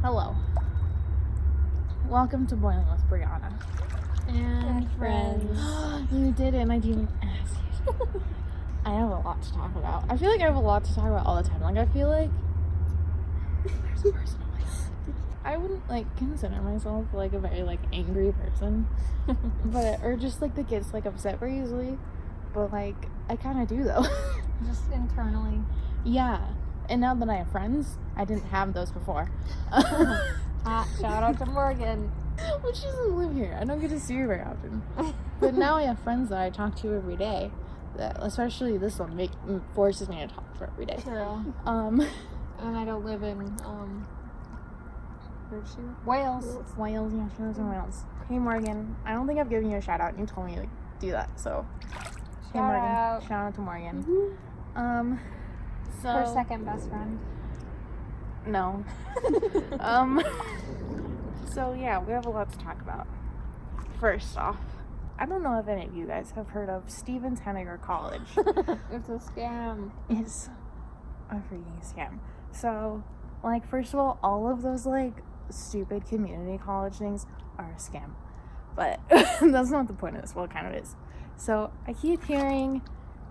Hello. Welcome to Boiling with Brionna. And friends. You did it, and I didn't even ask you. I have a lot to talk about. I feel like I have a lot to talk about all the time. Like, I feel like there's a personal life. I wouldn't, consider myself, a very, angry person. Or just, that gets, upset very easily. But, I kind of do, though. Just internally. Yeah. And now that I have friends, I didn't have those before. Shout out to Morgan. Well, she doesn't live here. I don't get to see her very often. But now I have friends that I talk to every day. That, especially this one, forces me to talk to her every day. True. And I don't live in, where's she? Wales. Wales, yeah, she lives in Wales. Hey, Morgan. I don't think I've given you a shout out. You told me to do that, so. Hey, Morgan. Shout out to Morgan. Mm-hmm. So. Her second best friend. No. So yeah, we have a lot to talk about. First off, I don't know if any of you guys have heard of Stevens Henegar College. It's a scam. It's a freaking scam. So, first of all of those, stupid community college things are a scam. But that's not the point of this. Well, it kind of is. So, I keep hearing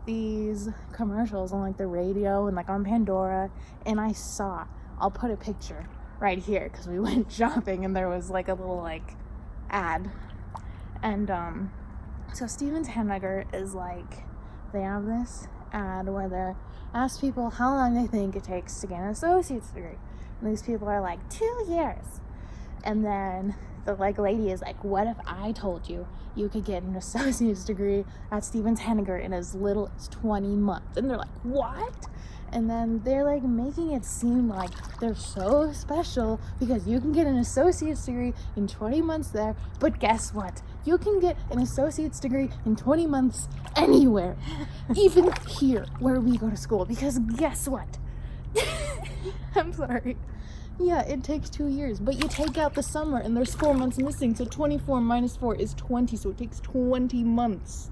these commercials on, the radio and, on Pandora, and I'll put a picture right here, because we went shopping, and there was, a little, ad. And, so Stevens Henegar is, they have this ad where they ask people how long they think it takes to get an associate's degree. And these people are 2 years. And then the, lady is what if I told you you could get an associate's degree at Stevens Henegar in as little as 20 months? And they're what? And then they're making it seem like they're so special because you can get an associate's degree in 20 months there. But guess what? You can get an associate's degree in 20 months anywhere. Even here where we go to school. Because guess what? I'm sorry. Yeah, it takes 2 years. But you take out the summer and there's 4 months missing. So 24 minus 4 is 20. So it takes 20 months.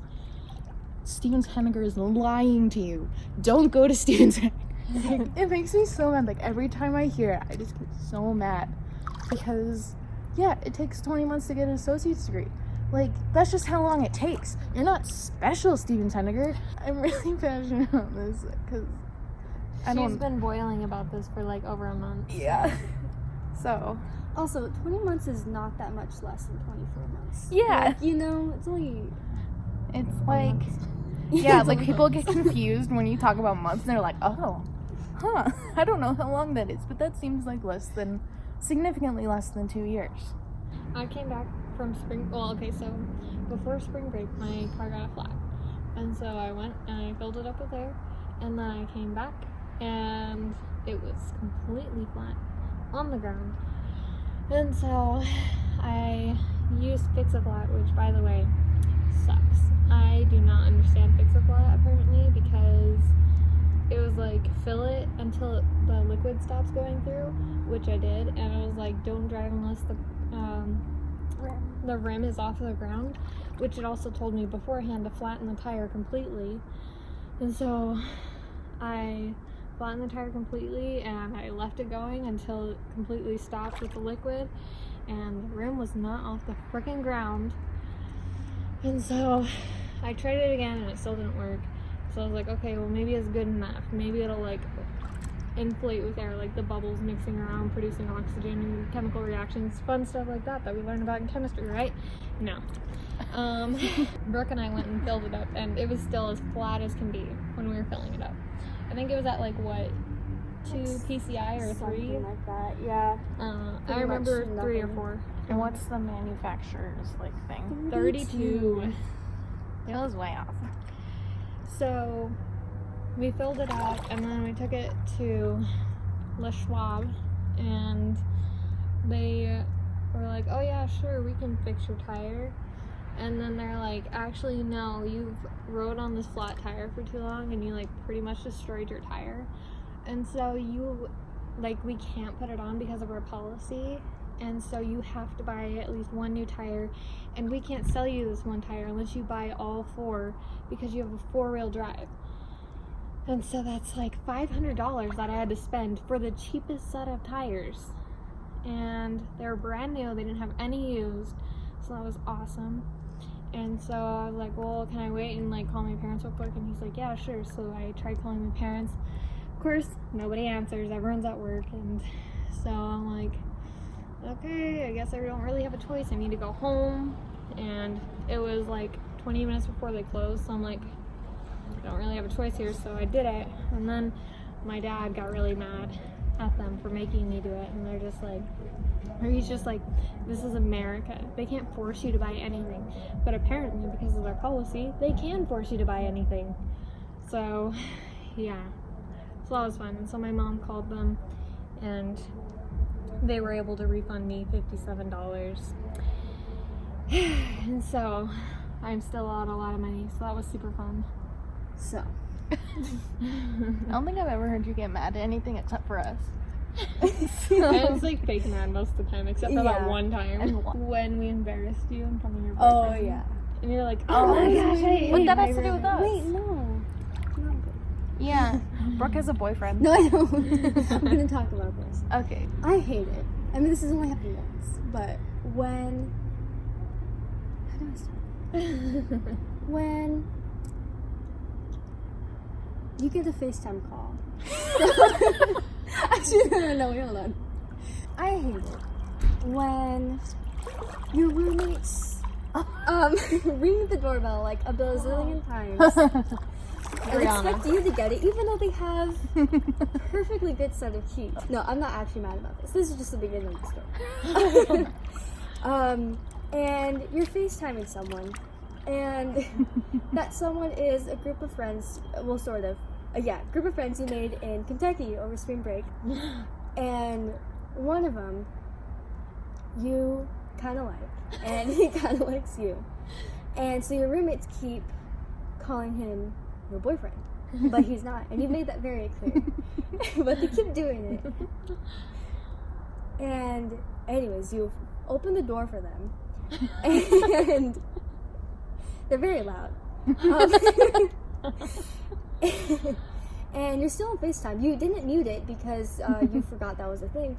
Stevens Henegar is lying to you. Don't go to Stevens Henegar. It makes me so mad. Every time I hear it, I just get so mad. Because, yeah, it takes 20 months to get an associate's degree. That's just how long it takes. You're not special, Stevens Henegar. I'm really passionate on this, because She's been boiling about this for, over a month. Yeah. So. Also, 20 months is not that much less than 24 months. Yeah. It's only... It's yeah, people get confused when you talk about months, and they're oh, huh, I don't know how long that is, but that seems significantly less than 2 years. I came back from so before spring break, my car got a flat. And so I went and I filled it up with air, and then I came back, and it was completely flat on the ground. And so I used Fix-A-Flat, which, by the way, sucks. I do not understand Fix-A-Flat apparently, because it was fill it until the liquid stops going through, which I did, and it was don't drive unless the rim is off the ground, which it also told me beforehand to flatten the tire completely. And so I flattened the tire completely and I left it going until it completely stopped with the liquid, and the rim was not off the freaking ground. And so I tried it again and it still didn't work. So I was okay, well, maybe it's good enough. Maybe it'll inflate with air, the bubbles mixing around, producing oxygen and chemical reactions, fun stuff like that we learned about in chemistry, right? No. Brooke and I went and filled it up, and it was still as flat as can be when we were filling it up. I think it was at 2 PCI or 3? Something like that, yeah. I remember 3 or 4. And what's the manufacturer's thing? 32. It was way off. So we filled it up, and then we took it to Le Schwab, and they were oh yeah, sure, we can fix your tire. And then they're actually, no, you've rode on this flat tire for too long, and you pretty much destroyed your tire. And so you, we can't put it on because of our policy. And so you have to buy at least 1 new tire, and we can't sell you this 1 tire unless you buy all 4, because you have a 4-wheel drive. And so that's $500 that I had to spend for the cheapest set of tires. and they were brand new. They didn't have any used, so that was awesome. And so I was like, well, can I wait and like call my parents real quick? And he's like, yeah, sure. So I tried calling my parents. Of course, nobody answers. Everyone's at work, and so I'm like, okay, I guess I don't really have a choice. I need to go home. And it was like 20 minutes before they closed, so I'm like, I don't really have a choice here, so I did it. And then my dad got really mad at them for making me do it, and they're just like, or he's just like, this is America. They can't force you to buy anything. But apparently, because of their policy, they can force you to buy anything. So, yeah. So that was fun. And so my mom called them, and they were able to refund me $57. And so I'm still out a lot of money, so that was super fun. So, I don't think I've ever heard you get mad at anything except for us. I was like fake mad most of the time, except for that one time And what? when we embarrassed you in front of your oh boyfriend. yeah. And you're like, Oh my my gosh, gosh, what that has to do with us? Wait, no. Not good. Yeah, Brooke has a boyfriend. No, I don't. I'm gonna talk about this. Okay. I hate it. I mean, this has only happened once, but when... How do I start? When you get a FaceTime call. Actually, no, wait, hold on. I hate it when your roommates ring the doorbell like a bazillion times and expect you to get it, even though they have perfectly good set of keys. No, I'm not actually mad about this. This is just the beginning of the story. And you're FaceTiming someone, and that someone is a group of friends, well, sort of, group of friends you made in Kentucky over spring break, and one of them you kind of like, and he kind of likes you, and so your roommates keep calling him your boyfriend, but he's not, and you made that very clear, but they keep doing it. And anyways, you open the door for them, and they're very loud. And you're still on FaceTime. You didn't mute it because you forgot that was a thing.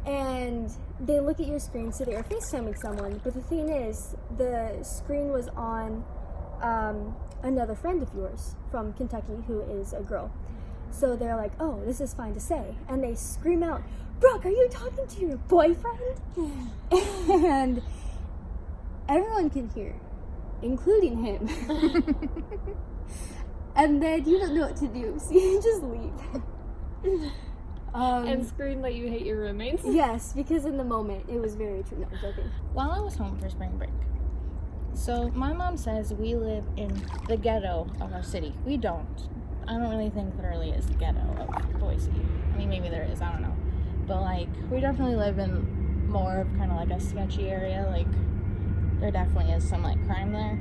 And they look at your screen, so they are FaceTiming someone. But the thing is, the screen was on another friend of yours from Kentucky who is a girl. So they're like, oh, this is fine to say. And they scream out, Brooke, are you talking to your boyfriend? And everyone can hear, including him. And then you don't know what to do, so you just leave. And scream that you hate your roommates. Yes, because in the moment, it was very true. No, I'm joking. While I was home for spring break, so my mom says we live in the ghetto of our city. We don't. I don't really think there really is the ghetto of Boise. I mean, maybe there is, I don't know. But, like, we definitely live in more of kind of like a sketchy area. Like, there definitely is some, like, crime there.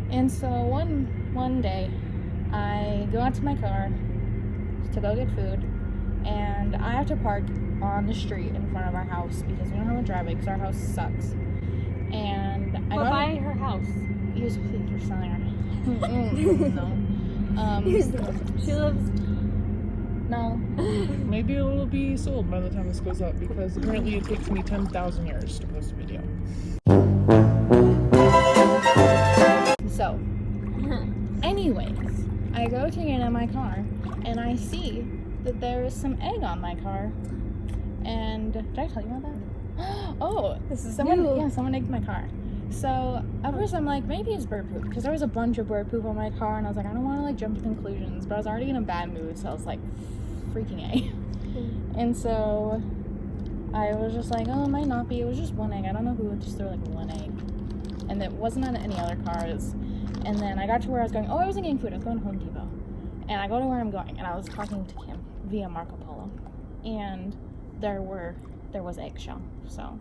And so one day, I go out to my car to go get food, and I have to park on the street in front of our house because we don't have a driveway because our house sucks. And I But go buy her house. use for selling her. No. She lives. No. Maybe it will be sold by the time this goes up because apparently it takes me 10,000 years to post a video. So, anyways, I go to get in my car and I see that there is some egg on my car. And did I tell you about that? Oh, This is someone. new. Yeah, someone egged my car. So at first I'm like, maybe it's bird poop because there was a bunch of bird poop on my car, and I was like, I don't want to like jump to conclusions, but I was already in a bad mood, so I was like, freaking A. And so I was just like, oh, it might not be. It was just one egg. I don't know who would just throw like one egg, and it wasn't on any other cars. And then I got to where I was going. Oh, I wasn't getting food. I was going to Home Depot, and I go to where I'm going, and I was talking to Kim via Marco Polo, and there was eggshell, so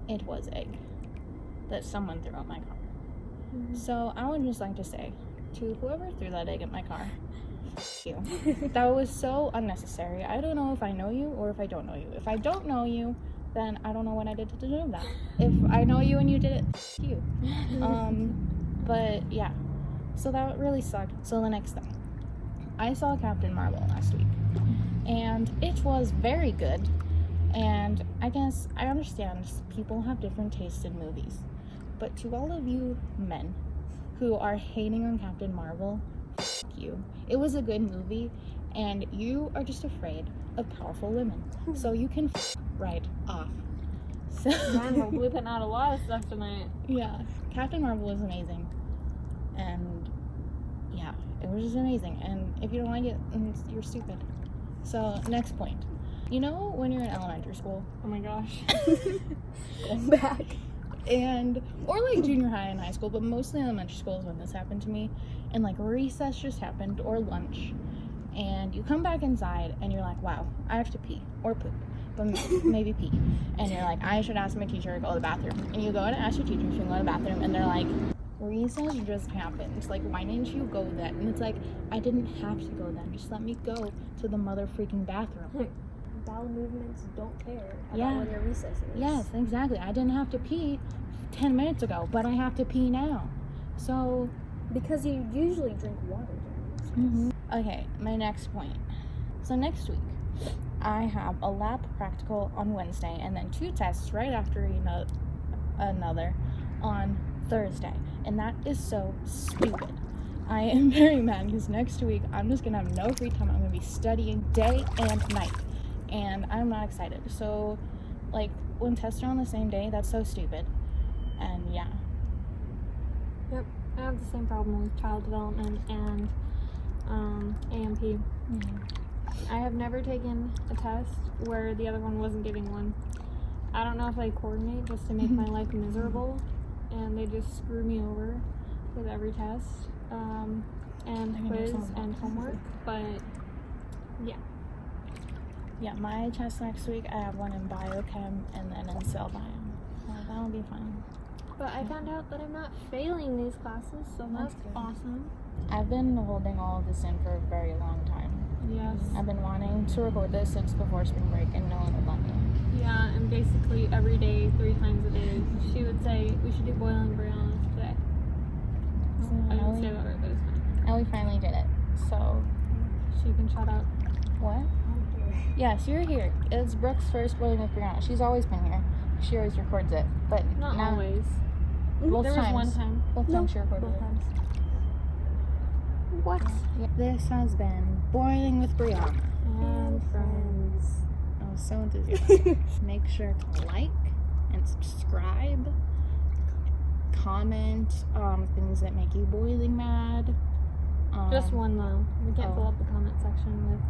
it was egg that someone threw at my car. So I would just like to say to whoever threw that egg at my car, you. That was so unnecessary. I don't know if I know you or if I don't know you. If I don't know you, then I don't know what I did to deserve that. If I know you and you did it, you. But yeah, so that really sucked. So the next thing, I saw Captain Marvel last week, and it was very good. And I guess I understand people have different tastes in movies. But to all of you men who are hating on Captain Marvel, f*** you. It was a good movie, and you are just afraid of powerful women. So you can right off. So Man, we're whipping out a lot of stuff tonight. yeah, Captain Marvel was amazing. And yeah, it was just amazing. And if you don't like it, then you're stupid. So next point. You know when you're in elementary school? Oh my gosh. Going back. And or like junior high and high school, but mostly elementary school is when this happened to me. And like recess just happened or lunch, and you come back inside and you're like, wow, I have to pee or poop, but maybe pee. And you're like, I should ask my teacher to go to the bathroom. And you go and ask your teacher if you can go to the bathroom, and they're like, recess just happened. It's like, why didn't you go then? And it's like, I didn't have to go then. Just let me go to the mother freaking bathroom. Bowel movements don't care about Yeah. when your recess is. Yes, exactly. I didn't have to pee 10 minutes ago, but I have to pee now. So, Because you usually drink water during recess. okay, my next point. So next week, I have a lab practical on Wednesday, and then 2 tests right after another on Thursday. And that is so stupid. I am very mad because next week I'm just gonna have no free time. I'm gonna be studying day and night, and I'm not excited. So, like, when tests are on the same day, that's so stupid. And yeah. Yep, I have the same problem with child development and AMP. I have never taken a test where the other one wasn't giving one. I don't know if they coordinate just to make my life miserable, and they just screw me over with every test, and quiz and homework, but yeah. Yeah, my test next week, I have one in biochem and then in cell biome. So that'll be fun. But I found out that I'm not failing these classes, so that's good. awesome. I've been holding all of this in for a very long time. Yes. I've been wanting to record this since before spring break, and no one would let me. Yeah, and basically every day, 3 times a day, she would say, we should do boiling brionas today. I didn't say that right this time. And we finally did it. So, She can shut up. what? Yes, you're here. It's Brooke's first boiling with Brianna. She's always been here. She always records it, but Not now, always. Both There was times. one time. Both No, times she recorded both it. times. What? Yeah. This has been Boiling with Brianna. And friends. I was so enthusiastic. Make sure to like and subscribe. Comment things that make you boiling mad. Just one though. We can't fill up the comment section with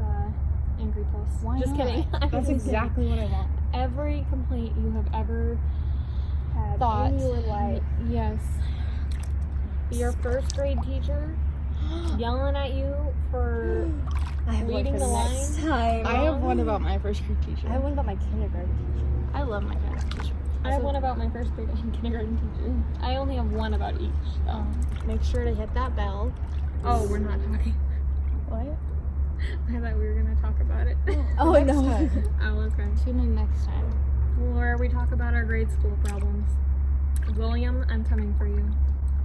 angry posts. Why Just not? kidding. I'm That's just kidding. exactly what I want. Every complaint you have ever Had Thought. in your life. Yes. Your first grade teacher yelling at you for I have one reading for the next line. time. I have one about my first grade teacher. I have one about my kindergarten teacher. I love my first teacher. I have one about my first grade and kindergarten teacher. I only have one about each. So. Make sure to hit that bell. Oh, we're not talking. What? I thought we were gonna talk about it. Oh, Next no. time. Oh, okay. Tune in next time. Where we talk about our grade school problems. William, I'm coming for you.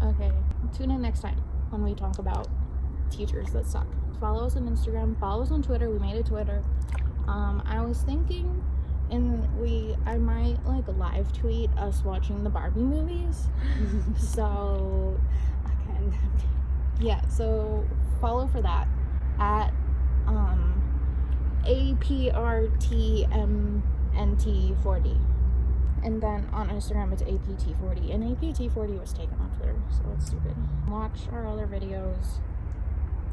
Okay. Tune in next time when we talk about teachers that suck. Follow us on Instagram. Follow us on Twitter. We made a Twitter. I was thinking, I might like live tweet us watching the Barbie movies. So Again. yeah, so follow for that at APRTMNT40. And then on Instagram it's APT40. And APT40 was taken on Twitter, so it's stupid. Watch our other videos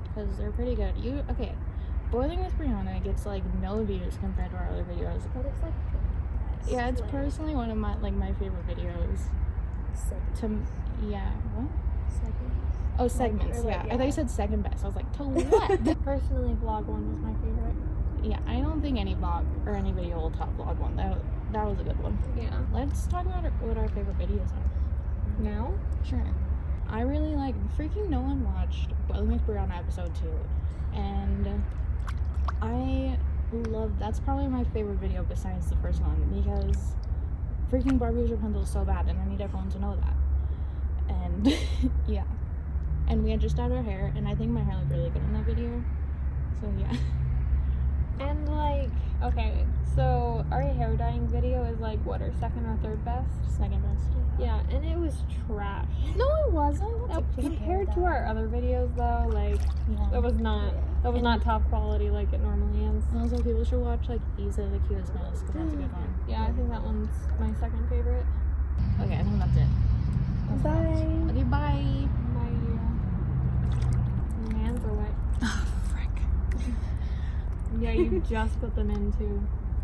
because they're pretty good. Okay, Boiling with Brianna gets like no views compared to our other videos. It looks like Yeah, it's personally one of my my favorite videos. What? Oh, segments. or, like, Yeah. I thought you said second best. I was like, to what? Personally, vlog 1 was my favorite. Yeah, I don't think any vlog or any video will top vlog 1. That was a good one. Yeah. Let's talk about what our favorite videos are. Now? Sure. I really like freaking no one watched Boiling with Brianna episode 2, and I love that's probably my favorite video besides the first one because freaking Barbie's Rapunzel is so bad, and I need everyone to know that. And yeah, and we had just dyed our hair, and I think my hair looked really good in that video. So yeah. And like, Okay, so our hair dyeing video is like what, our second or third best? Second best. Yeah, and it was trash. No, it wasn't. That's a good Compared hair to our dye. other videos though, like Yeah. that was not top quality like it normally is. Also, people should watch like Isa the Cutest Mouse because that's a good one. Yeah, I think that one's my second favorite. Okay, I think that's it. Bye. Okay, bye. My hands are wet. Oh, frick. Yeah, you just put them in too.